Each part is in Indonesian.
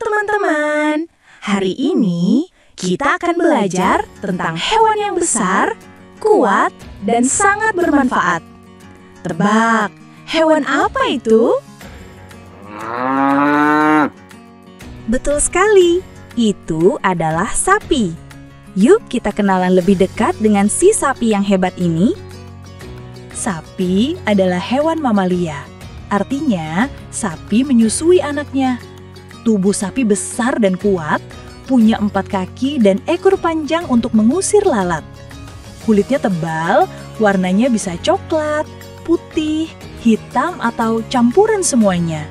teman-teman, hari ini kita akan belajar tentang hewan yang besar, kuat, dan sangat bermanfaat. Tebak, hewan apa itu? Betul sekali, itu adalah sapi. Yuk kita kenalan lebih dekat dengan si sapi yang hebat ini. Sapi adalah hewan mamalia. Artinya, sapi menyusui anaknya. Tubuh sapi besar dan kuat, punya 4 kaki dan ekor panjang untuk mengusir lalat. Kulitnya tebal, warnanya bisa coklat, putih, hitam, atau campuran semuanya.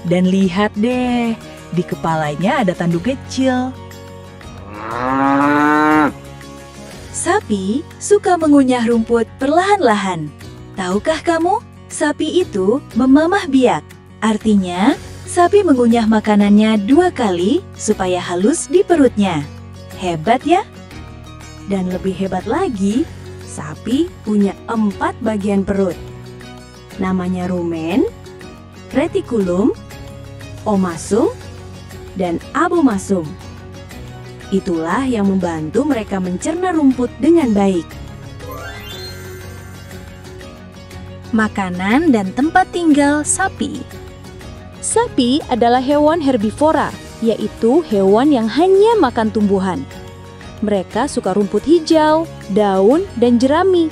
Dan lihat deh, di kepalanya ada tanduk kecil. Sapi suka mengunyah rumput perlahan-lahan. Tahukah kamu, sapi itu memamah biak. Artinya, sapi mengunyah makanannya 2 kali supaya halus di perutnya. Hebat ya? Dan lebih hebat lagi, sapi punya 4 bagian perut. Namanya rumen, retikulum, omasum, dan abomasum. Itulah yang membantu mereka mencerna rumput dengan baik. Makanan dan tempat tinggal sapi. Sapi adalah hewan herbivora, yaitu hewan yang hanya makan tumbuhan. Mereka suka rumput hijau, daun, dan jerami.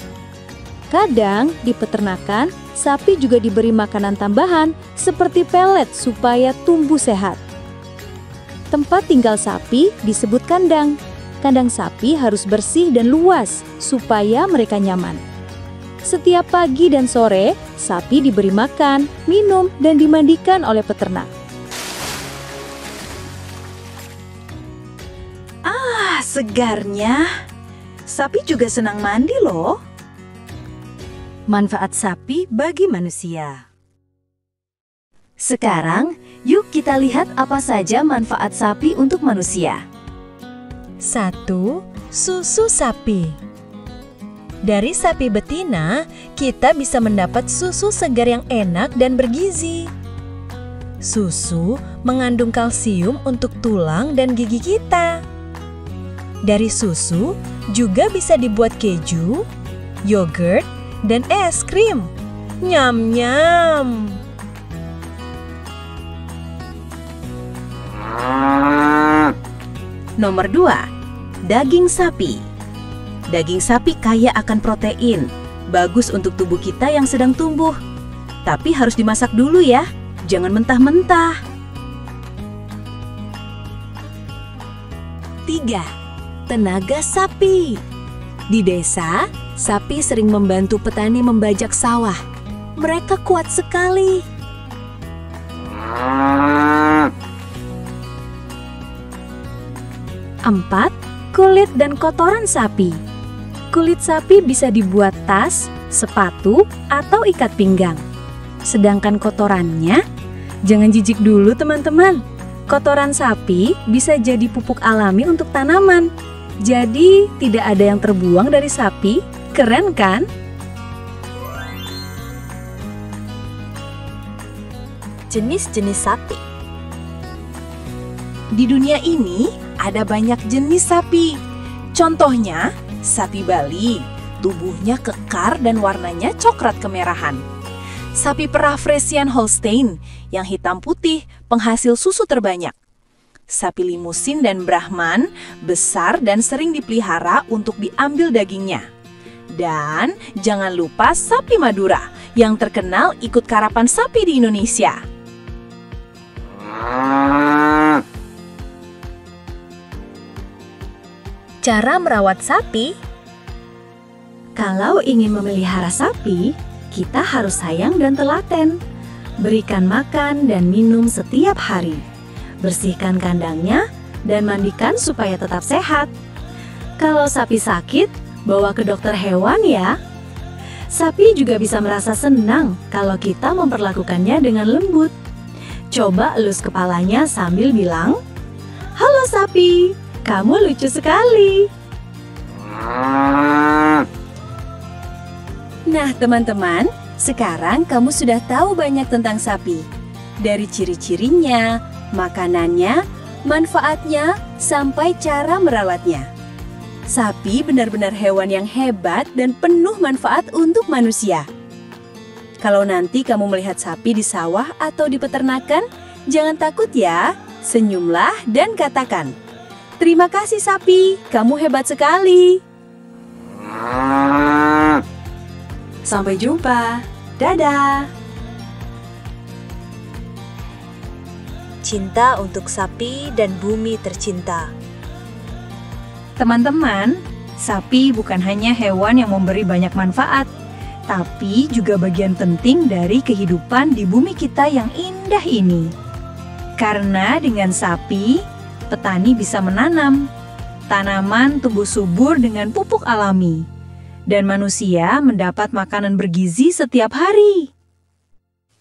Kadang di peternakan, sapi juga diberi makanan tambahan seperti pelet supaya tumbuh sehat. Tempat tinggal sapi disebut kandang. Kandang sapi harus bersih dan luas supaya mereka nyaman. Setiap pagi dan sore, sapi diberi makan, minum, dan dimandikan oleh peternak. Ah, segarnya. Sapi juga senang mandi loh. Manfaat sapi bagi manusia. Sekarang, yuk kita lihat apa saja manfaat sapi untuk manusia. 1. Susu sapi. Dari sapi betina, kita bisa mendapat susu segar yang enak dan bergizi. Susu mengandung kalsium untuk tulang dan gigi kita. Dari susu juga bisa dibuat keju, yogurt, dan es krim. Nyam-nyam! Nomor 2. Daging sapi. Daging sapi kaya akan protein, bagus untuk tubuh kita yang sedang tumbuh. Tapi harus dimasak dulu ya, jangan mentah-mentah. 3. Tenaga sapi. Di desa, sapi sering membantu petani membajak sawah. Mereka kuat sekali. 4. Kulit dan kotoran sapi. Kulit sapi bisa dibuat tas, sepatu, atau ikat pinggang. Sedangkan kotorannya, jangan jijik dulu teman-teman. Kotoran sapi bisa jadi pupuk alami untuk tanaman. Jadi tidak ada yang terbuang dari sapi, keren kan? Jenis-jenis sapi. Di dunia ini ada banyak jenis sapi. Contohnya, sapi Bali, tubuhnya kekar dan warnanya coklat kemerahan. Sapi perah Friesian Holstein, yang hitam putih, penghasil susu terbanyak. Sapi Limusin dan Brahman, besar dan sering dipelihara untuk diambil dagingnya. Dan jangan lupa sapi Madura, yang terkenal ikut karapan sapi di Indonesia. Cara merawat sapi. Kalau ingin memelihara sapi, kita harus sayang dan telaten. Berikan makan dan minum setiap hari. Bersihkan kandangnya dan mandikan supaya tetap sehat. Kalau sapi sakit, bawa ke dokter hewan ya. Sapi juga bisa merasa senang kalau kita memperlakukannya dengan lembut. Coba elus kepalanya sambil bilang, "Halo sapi, kamu lucu sekali." Nah teman-teman, sekarang kamu sudah tahu banyak tentang sapi. Dari ciri-cirinya, makanannya, manfaatnya, sampai cara merawatnya. Sapi benar-benar hewan yang hebat dan penuh manfaat untuk manusia. Kalau nanti kamu melihat sapi di sawah atau di peternakan, jangan takut ya, senyumlah dan katakan, "Terima kasih sapi, kamu hebat sekali." Sampai jumpa, dadah. Cinta untuk sapi dan bumi tercinta. Teman-teman, sapi bukan hanya hewan yang memberi banyak manfaat, tapi juga bagian penting dari kehidupan di bumi kita yang indah ini. Karena dengan sapi, petani bisa menanam, tanaman tumbuh subur dengan pupuk alami, dan manusia mendapat makanan bergizi setiap hari.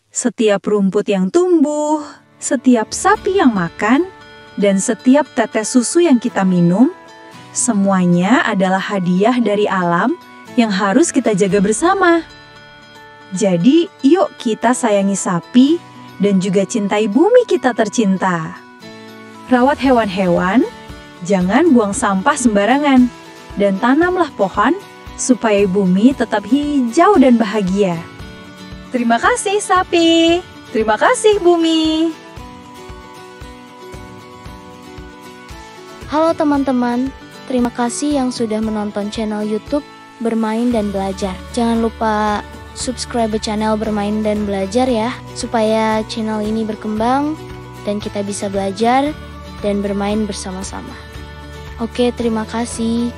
Setiap rumput yang tumbuh, setiap sapi yang makan, dan setiap tetes susu yang kita minum, semuanya adalah hadiah dari alam yang harus kita jaga bersama. Jadi, yuk kita sayangi sapi dan juga cintai bumi kita tercinta. Rawat hewan-hewan, jangan buang sampah sembarangan, dan tanamlah pohon supaya bumi tetap hijau dan bahagia. Terima kasih sapi, terima kasih bumi. Halo teman-teman, terima kasih yang sudah menonton channel YouTube Bermain dan Belajar. Jangan lupa subscribe channel Bermain dan Belajar ya, supaya channel ini berkembang dan kita bisa belajar dan bermain bersama-sama. Oke, terima kasih.